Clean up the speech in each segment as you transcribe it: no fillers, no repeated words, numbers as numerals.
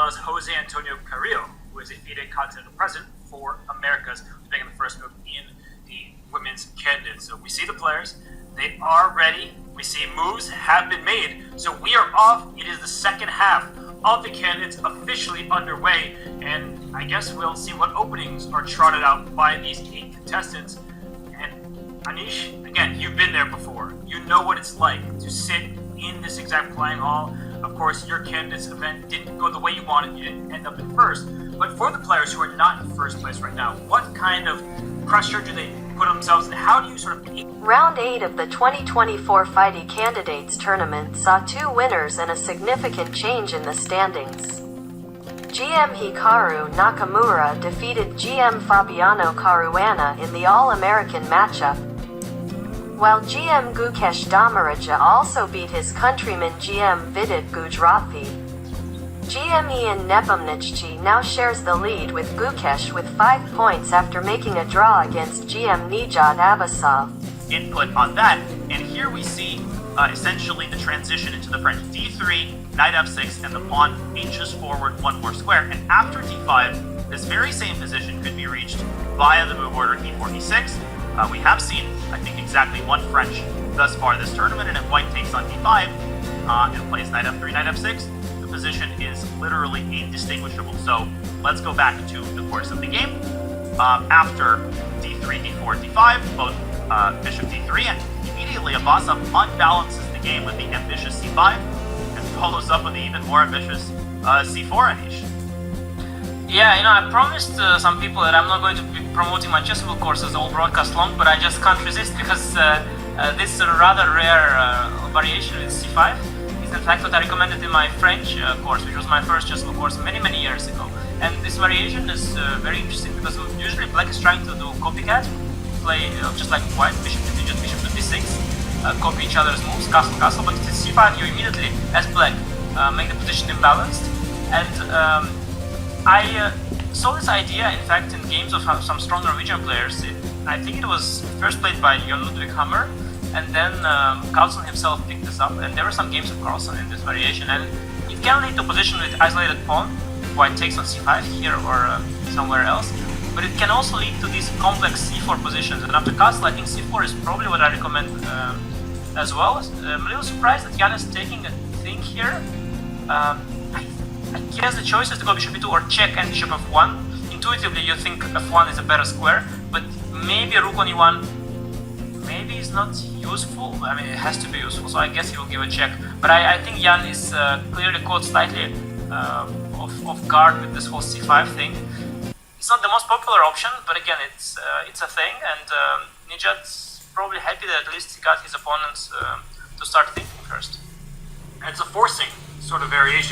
well as Jose Antonio Carrillo, who is a FIDE Continental President for Americas, who's making the first move in the women's candidates. So we see the players, they are ready. We see moves have been made. So we are off. It is the second half of the candidates officially underway. And I guess we'll see what openings are trotted out by these 8 contestants. And Anish, again, you've been there before. You know what it's like to sit in this exact playing hall. Of course, your candidates event didn't go the way you wanted. You didn't end up in first. But for the players who are not in first place right now, what kind of pressure do they put on themselves, and how do you sort of... Round 8 of the 2024 FIDE Candidates Tournament saw 2 winners and a significant change in the standings. GM Hikaru Nakamura defeated GM Fabiano Caruana in the All-American matchup, while GM Gukesh Damaraja also beat his countryman GM Vidit Gujarati. GM Ian Nepomniachtchi now shares the lead with Gukesh with 5 points after making a draw against GM Nijat Abasov. Input on that, and here we see essentially the transition into the French d3, knight f6, and the pawn inches forward 1 more square. And after d5, this very same position could be reached via the move order e4, e6. We have seen, I think, exactly 1 French thus far this tournament, and if white takes on d5 and plays knight f3, knight f6, the position is literally indistinguishable. So let's go back to the course of the game. After d3, d4, d5, both bishop d3, and immediately Abasov unbalances the game with the ambitious c5 and follows up with the even more ambitious c4, Anish. Yeah, I promised some people that I'm not going to be promoting my chessable courses all broadcast long, but I just can't resist because this rather rare variation with c5 is in fact what I recommended in my French course, which was my first chessable course many years ago. And this variation is very interesting because usually black is trying to do copycat, play just like white, bishop to d6, bishop to d6, copy each other's moves, castle, castle, but with c5 you immediately, as black, make the position imbalanced. And I saw this idea, in fact, in games of some strong Norwegian players. I think it was first played by Jon Ludvig Hammer, and then Carlsen himself picked this up, and there were some games of Carlsen in this variation, and it can lead to a position with isolated pawn, white takes on c5 here or somewhere else, but it can also lead to these complex c4 positions, and after castle I think c4 is probably what I recommend as well. I'm a little surprised that Jan is taking a thing here. I guess the choice is to go bishop e2 or check and bishop f1. Intuitively you think f1 is a better square, but maybe a rook on e1 maybe is not useful. I mean, it has to be useful, so I guess he will give a check. But I think Jan is clearly caught slightly off guard with this whole c5 thing. It's not the most popular option, but again, it's a thing, and Nijat's probably happy that at least he got his opponents to start thinking first. And it's a forcing sort of variation.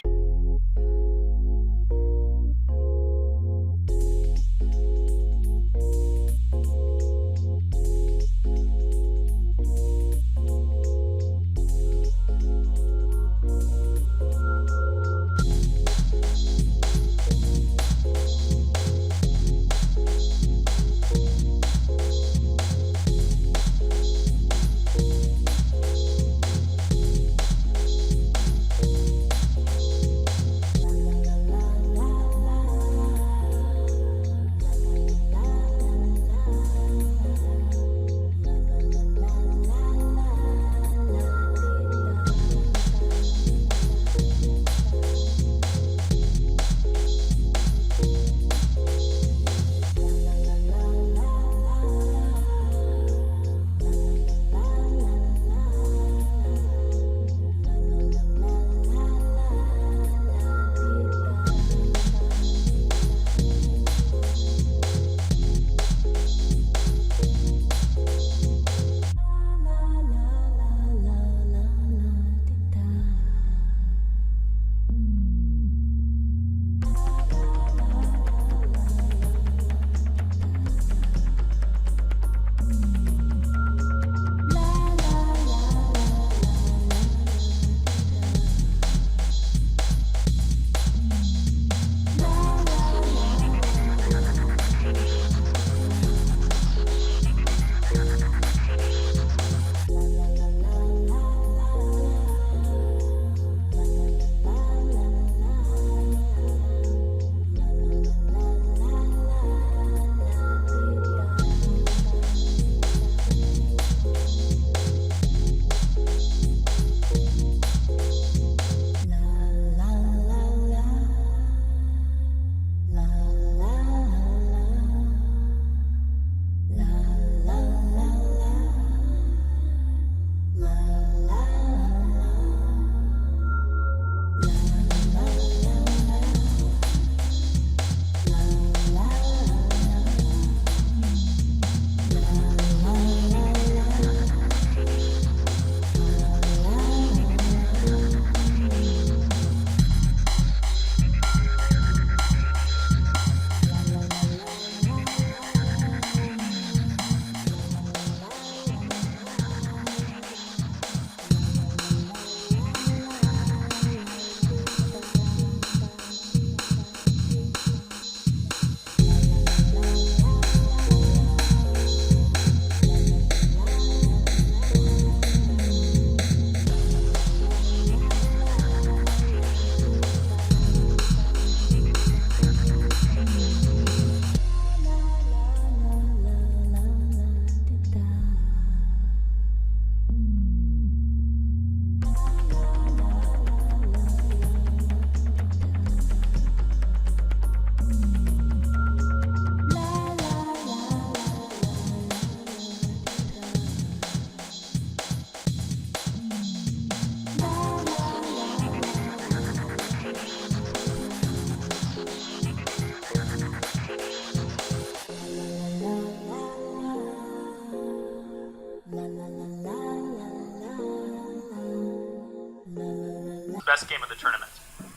best game of the tournament.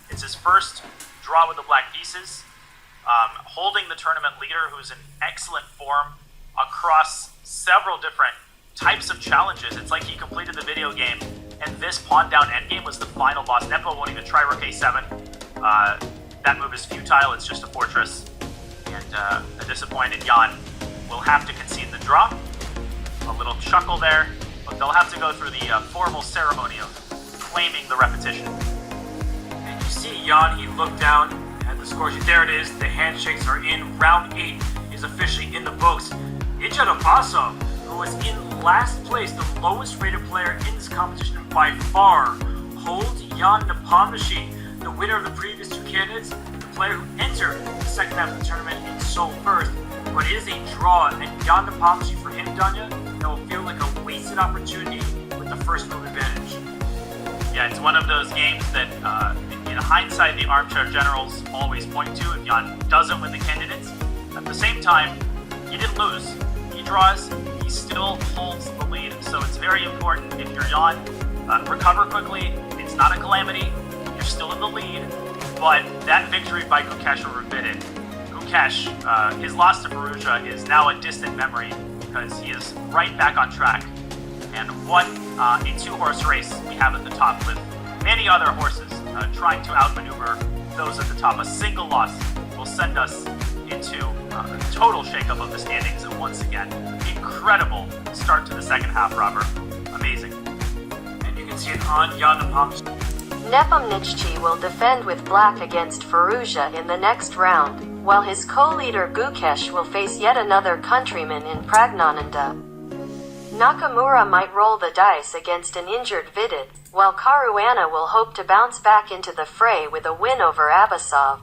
It's his first draw with the black pieces, holding the tournament leader, who's in excellent form across several different types of challenges. It's like he completed the video game, and this pawn down endgame was the final boss. Nepo won't even try rook a7. That move is futile, it's just a fortress. And a disappointed Jan will have to concede the draw. A little chuckle there, but they'll have to go through the formal ceremony of claiming the repetition. And you see Jan, he looked down at the score sheet. There it is, the handshakes are in. Round 8 is officially in the books. Nijat Abasov, who was in last place, the lowest rated player in this competition by far, holds Jan Nepomniachtchi, the winner of the previous two candidates, the player who entered the second half of the tournament in Seoul first. But it is a draw, and Jan Nepomniachtchi for him, Danya, that will feel like a wasted opportunity with the first move advantage. Yeah, it's one of those games that, in hindsight, the armchair generals always point to if Jan doesn't win the candidates. At the same time, he didn't lose. He draws, he still holds the lead. So it's very important, if you're Jan, recover quickly. It's not a calamity. You're still in the lead. But that victory by Gukesh over Vidit, Gukesh, his loss to Firouzja is now a distant memory because he is right back on track. And what a two-horse race we have at the top with many other horses trying to outmaneuver those at the top. A single loss will send us into a total shakeup of the standings. And once again, incredible start to the second half, Robert. Amazing. And you can see it on Jan Nepomniachtchi. Nepomniachtchi will defend with black against Firouzja in the next round, while his co-leader Gukesh will face yet another countryman in Pragnananda. Nakamura might roll the dice against an injured Vidit, while Caruana will hope to bounce back into the fray with a win over Abasov.